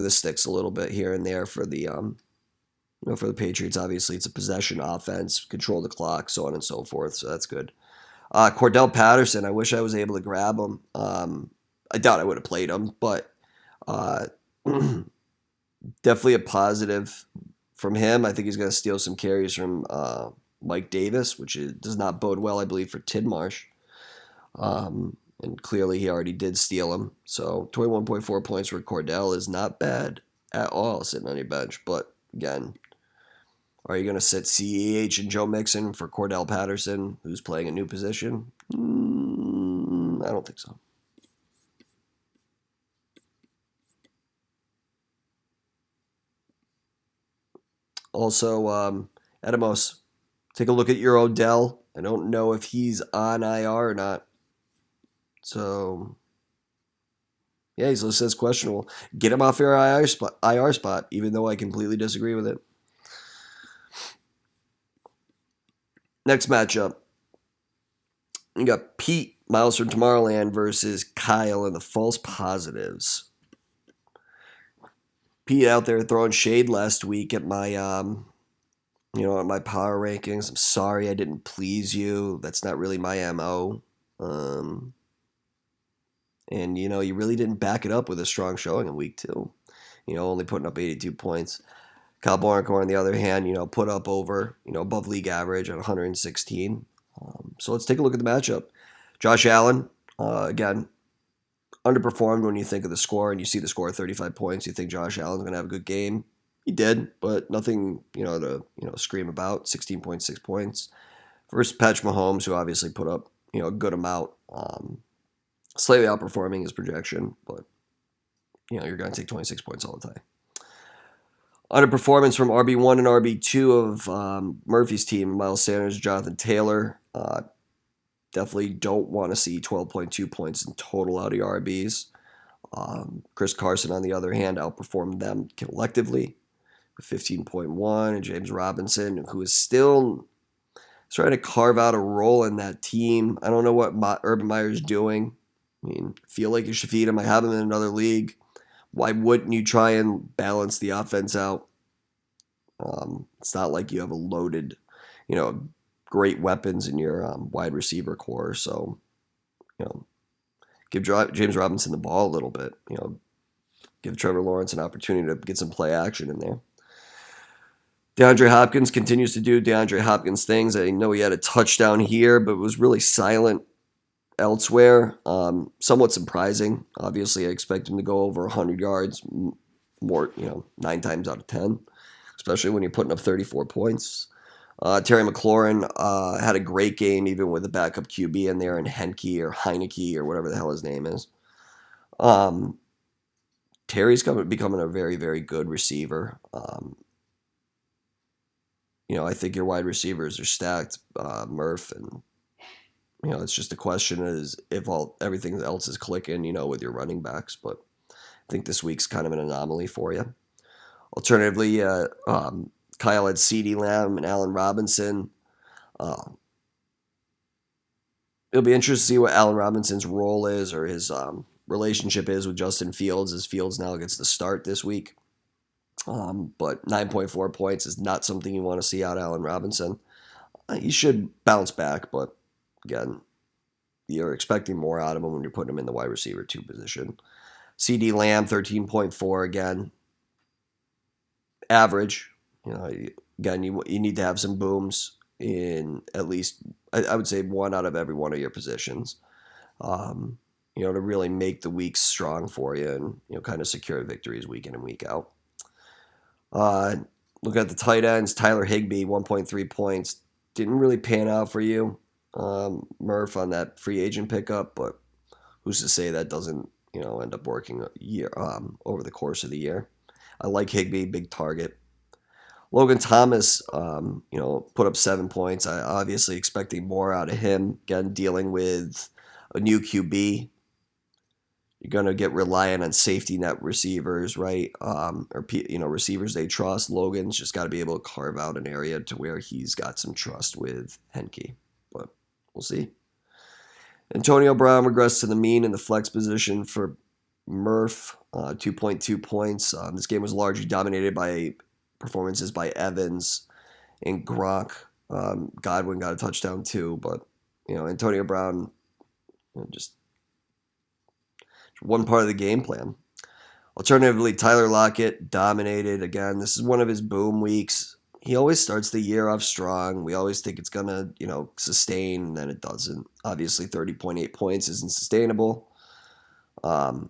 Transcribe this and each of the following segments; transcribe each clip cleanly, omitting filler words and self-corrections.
the sticks a little bit here and there for the for the Patriots. Obviously, it's a possession offense, control the clock, so on and so forth. So that's good. Cordell Patterson, I wish I was able to grab him. I doubt I would have played him, but uh, definitely a positive from him. I think he's going to steal some carries from Mike Davis, which does not bode well, I believe, for Tidmarsh. And clearly he already did steal him. So 21.4 points for Cordell is not bad at all sitting on your bench. But again, are you going to sit CEH and Joe Mixon for Cordell Patterson, who's playing a new position? I don't think so. Also, Adamos, take a look at your Odell. I don't know if he's on IR or not. So, yeah, he's listed as questionable. Get him off your IR spot, even though I completely disagree with it. Next matchup. You got Pete, Miles from Tomorrowland, versus Kyle and the False Positives. Pete out there throwing shade last week at my at my power rankings. I'm sorry I didn't please you. That's not really my MO. And you really didn't back it up with a strong showing in week 2. Only putting up 82 points. Kyle Barncore, on the other hand, put up over, above league average at 116. So let's take a look at the matchup. Josh Allen, again, underperformed when you think of the score and you see the score of 35 points. You think Josh Allen's going to have a good game. He did, but nothing, to scream about. 16.6 points versus Patrick Mahomes, who obviously put up, a good amount, slightly outperforming his projection, but you're going to take 26 points all the time. Underperformance from RB1 and RB2 of Murphy's team, Miles Sanders, Jonathan Taylor. Definitely don't want to see 12.2 points in total out of your RBs. Chris Carson, on the other hand, outperformed them collectively with 15.1. And James Robinson, who is still trying to carve out a role in that team. I don't know what Urban Meyer's doing. I feel like you should feed him. I have him in another league. Why wouldn't you try and balance the offense out? It's not like you have a loaded, great weapons in your wide receiver core. So, give James Robinson the ball a little bit. Give Trevor Lawrence an opportunity to get some play action in there. DeAndre Hopkins continues to do DeAndre Hopkins things. I know he had a touchdown here, but it was really silent elsewhere. Somewhat surprising. Obviously, I expect him to go over 100 yards more, 9 times out of 10, especially when you're putting up 34 points. Terry McLaurin had a great game, even with a backup QB in there, and Henke or Heineke or whatever the hell his name is. Terry's becoming a very, very good receiver. I think your wide receivers are stacked, Murph, and it's just a question is if everything else is clicking, with your running backs. But I think this week's kind of an anomaly for you. Alternatively, Kyle had CeeDee Lamb and Allen Robinson. It'll be interesting to see what Allen Robinson's role is or his relationship is with Justin Fields, as Fields now gets the start this week. But 9.4 points is not something you want to see out of Allen Robinson. He should bounce back, but again, you're expecting more out of him when you're putting him in the wide receiver 2 position. CeeDee Lamb, 13.4 again. Average. Again, you need to have some booms in at least, I would say, one out of every one of your positions, to really make the weeks strong for you and, kind of secure victories week in and week out. Look at the tight ends. Tyler Higbee, 1.3 points. Didn't really pan out for you, Murph, on that free agent pickup, but who's to say that doesn't, end up working over the course of the year. I like Higbee, big target. Logan Thomas, put up 7 points. I obviously expecting more out of him. Again, dealing with a new QB. You're going to get reliant on safety net receivers, right? Receivers they trust. Logan's just got to be able to carve out an area to where he's got some trust with Henke. But we'll see. Antonio Brown regressed to the mean in the flex position for Murph, 2.2 points. This game was largely dominated by performances by Evans and Gronk. Godwin got a touchdown too, but Antonio Brown, just one part of the game plan. Alternatively, Tyler Lockett dominated again. This is one of his boom weeks. He always starts the year off strong. We always think it's gonna, sustain, and then it doesn't. Obviously, 30.8 points isn't sustainable. But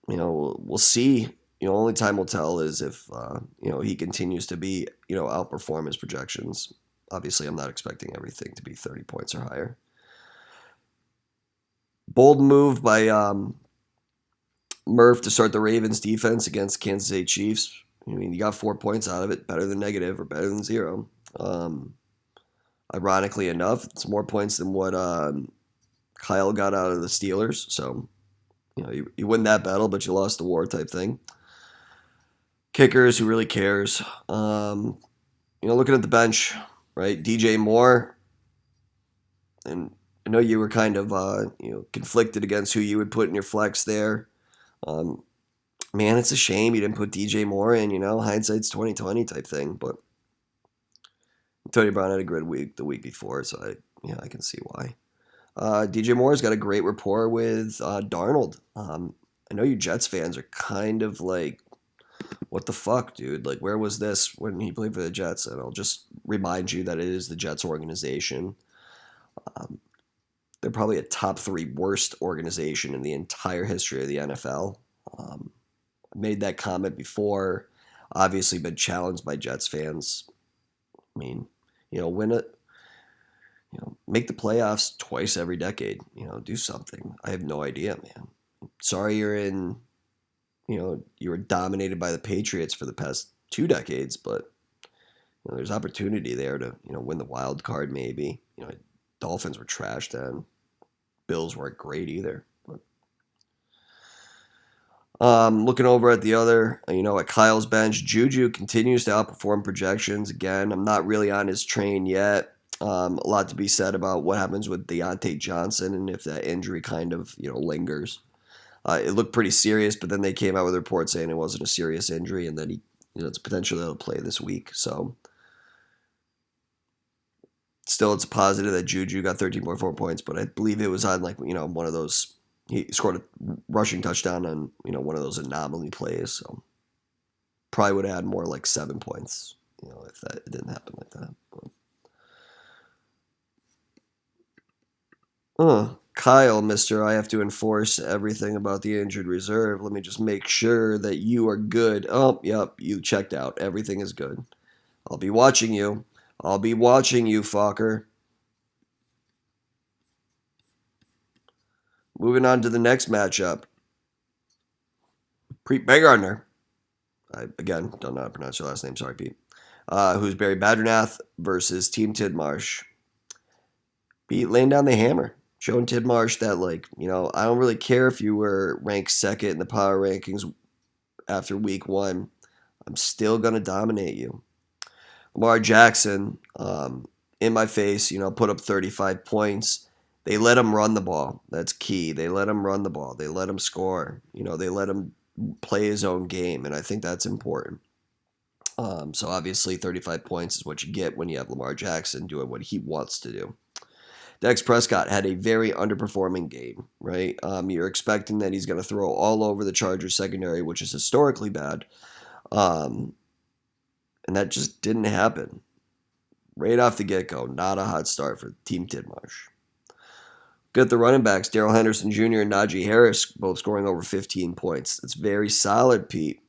we'll see. Only time will tell is if he continues to be outperform his projections. Obviously, I'm not expecting everything to be 30 points or higher. Bold move by Murph to start the Ravens defense against Kansas City Chiefs. You got 4 points out of it, better than negative or better than zero. Ironically enough, it's more points than what Kyle got out of the Steelers. So, you win that battle, but you lost the war type thing. Kickers, who really cares? Looking at the bench, right? DJ Moore, and I know you were kind of conflicted against who you would put in your flex there. Man, it's a shame you didn't put DJ Moore in. Hindsight's 2020 type thing. But Tony Brown had a good week the week before, so I can see why. DJ Moore's got a great rapport with Darnold. I know you Jets fans are kind of like, what the fuck, dude? Like, where was this when he played for the Jets? And I'll just remind you that it is the Jets organization. They're probably a top 3 worst organization in the entire history of the NFL. I made that comment before. Obviously been challenged by Jets fans. I mean, win it. Make the playoffs twice every decade. Do something. I have no idea, man. Sorry you're in, you were dominated by the Patriots for the past 2 decades, but there's opportunity there to, win the wild card maybe. Dolphins were trash then. Bills weren't great either. But looking over at the other, at Kyle's bench, Juju continues to outperform projections. Again, I'm not really on his train yet. A lot to be said about what happens with Deontay Johnson and if that injury kind of, lingers. It looked pretty serious, but then they came out with a report saying it wasn't a serious injury and that he, it's potential that he'll play this week. So still, it's a positive that Juju got 13.4 points, but I believe it was on one of those. He scored a rushing touchdown on one of those anomaly plays. So probably would have had more like 7 points, if that didn't happen like that. Kyle, mister, I have to enforce everything about the injured reserve. Let me just make sure that you are good. Oh, yep, you checked out. Everything is good. I'll be watching you. I'll be watching you, fucker. Moving on to the next matchup. Pete Begardner. I, again, don't know how to pronounce your last name. Sorry, Pete. Who's Barry Badgernath versus Team Tidmarsh. Pete laying down the hammer. Showing Tidmarsh that, I don't really care if you were ranked second in the power rankings after week 1. I'm still going to dominate you. Lamar Jackson, in my face, put up 35 points. They let him run the ball. That's key. They let him run the ball. They let him score. They let him play his own game, and I think that's important. So obviously 35 points is what you get when you have Lamar Jackson doing what he wants to do. Dak Prescott had a very underperforming game, right? You're expecting that he's going to throw all over the Chargers secondary, which is historically bad. And that just didn't happen. Right off the get-go, not a hot start for Team Tidmarsh. Good at the running backs, Darrell Henderson Jr. and Najee Harris both scoring over 15 points. It's very solid, Pete.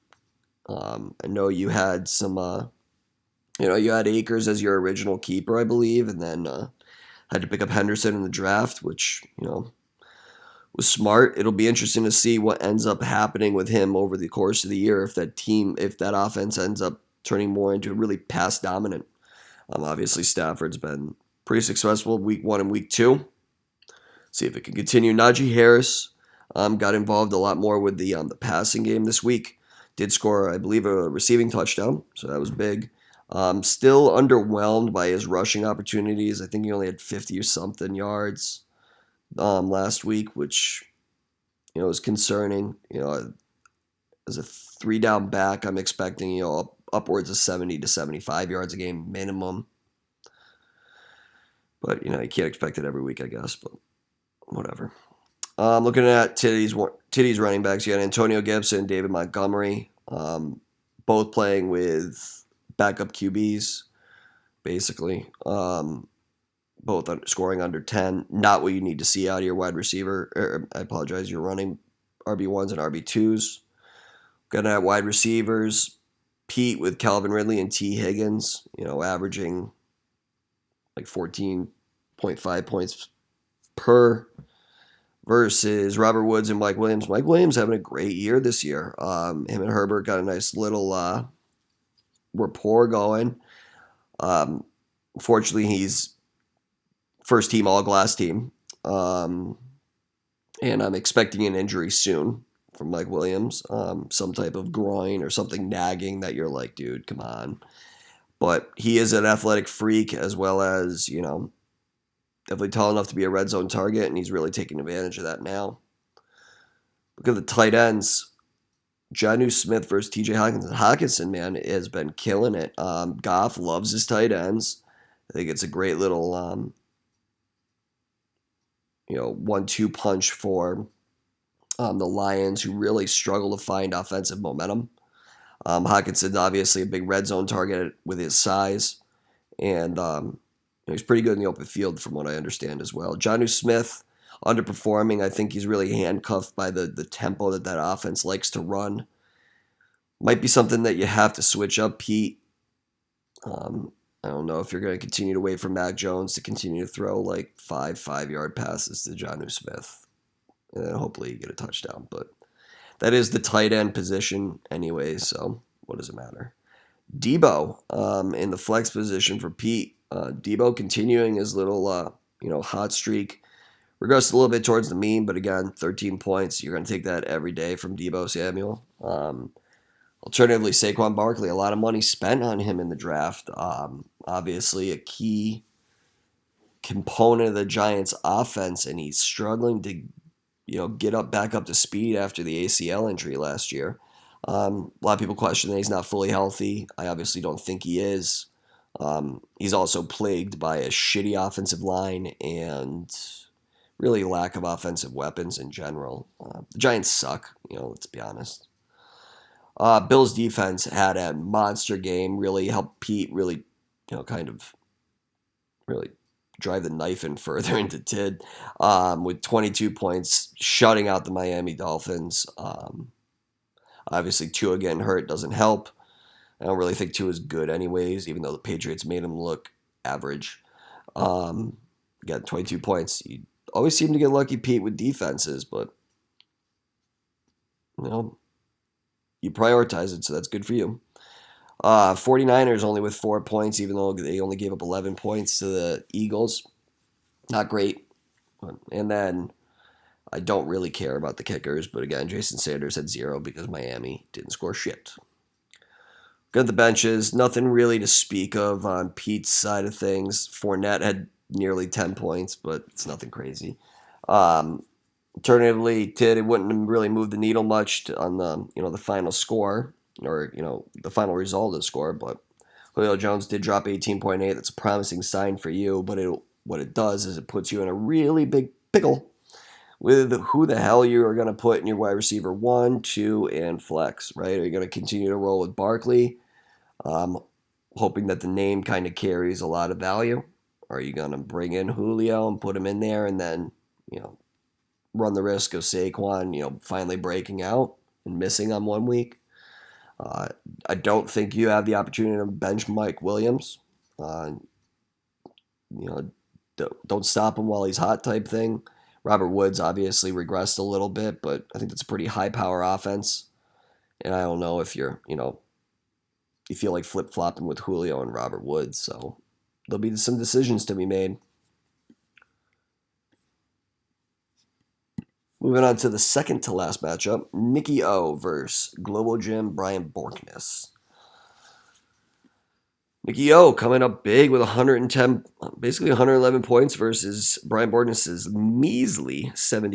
I know you had some, you had Akers as your original keeper, I believe, and then had to pick up Henderson in the draft, which, was smart. It'll be interesting to see what ends up happening with him over the course of the year if that offense ends up turning more into a really pass dominant. Obviously, Stafford's been pretty successful week 1 and week 2. See if it can continue. Najee Harris got involved a lot more with the passing game this week. Did score, I believe, a receiving touchdown, so that was big. Still underwhelmed by his rushing opportunities. I think he only had 50 or something yards last week, which is concerning. As a 3-down back, I'm expecting, upwards of 70 to 75 yards a game minimum. But, you can't expect it every week, I guess, but whatever. Looking at Titties running backs, you got Antonio Gibson, David Montgomery, both playing with backup QBs, basically. Both scoring under 10. Not what you need to see out of your wide receiver. I apologize, your running RB1s and RB2s. Gonna have wide receivers, Pete with Calvin Ridley and T. Higgins, averaging like 14.5 points per, versus Robert Woods and Mike Williams. Mike Williams having a great year this year. Him and Herbert got a nice little rapport going. Fortunately, he's first team all glass team. And I'm expecting an injury soon from Mike Williams. Some type of groin or something nagging that you're like, dude, come on. But he is an athletic freak, as well as, definitely tall enough to be a red zone target, and he's really taking advantage of that now. Look at the tight ends. Jonnu Smith versus TJ Hawkinson. Hawkinson, man, has been killing it. Goff loves his tight ends. I think it's a great little 1-2 punch for the Lions, who really struggle to find offensive momentum. Hawkinson's obviously a big red zone target with his size, and he's pretty good in the open field from what I understand as well. Jonnu Smith, underperforming. I think he's really handcuffed by the tempo that offense likes to run. Might be something that you have to switch up, Pete. I don't know if you're going to continue to wait for Mac Jones to continue to throw like 5-yard passes to Jonnu Smith, and then hopefully you get a touchdown. But that is the tight end position anyway, so what does it matter? Debo in the flex position for Pete. Debo continuing his little hot streak. Regressed a little bit towards the mean, but again, 13 points. You're going to take that every day from Debo Samuel. Alternatively, Saquon Barkley, a lot of money spent on him in the draft. Obviously, a key component of the Giants' offense, and he's struggling to, get back up to speed after the ACL injury last year. A lot of people question that he's not fully healthy. I obviously don't think he is. He's also plagued by a shitty offensive line and really lack of offensive weapons in general. The Giants suck, let's be honest. Bills defense had a monster game, really helped Pete really, kind of really drive the knife in further into Tid, with 22 points, shutting out the Miami Dolphins. Obviously, Tua getting hurt doesn't help. I don't really think Tua is good anyways, even though the Patriots made him look average. Got 22 points. You always seem to get lucky, Pete, with defenses, but, you prioritize it, so that's good for you. 49ers only with 4 points, even though they only gave up 11 points to the Eagles. Not great. And then I don't really care about the kickers, but again, Jason Sanders had 0 because Miami didn't score shit. Got the benches. Nothing really to speak of on Pete's side of things. Fournette had nearly 10 points, but it's nothing crazy. Alternatively, it wouldn't really move the needle much on the the final score or the final result of the score. But Julio Jones did drop 18.8. That's a promising sign for you. But what it does is it puts you in a really big pickle with who the hell you are going to put in your wide receiver 1, 2, and flex. Right? Are you going to continue to roll with Barkley, hoping that the name kind of carries a lot of value? Or are you going to bring in Julio and put him in there and then run the risk of Saquon, finally breaking out and missing on 1 week? I don't think you have the opportunity to bench Mike Williams. Don't stop him while he's hot type thing. Robert Woods obviously regressed a little bit, but I think that's a pretty high power offense. And I don't know if you feel like flip-flopping with Julio and Robert Woods. So there'll be some decisions to be made. Moving on to the second to last matchup, Nicky O versus Global Gym Brian Borkness. Nicky O coming up big with 110, basically 111 points versus Brian Borkness' measly 70.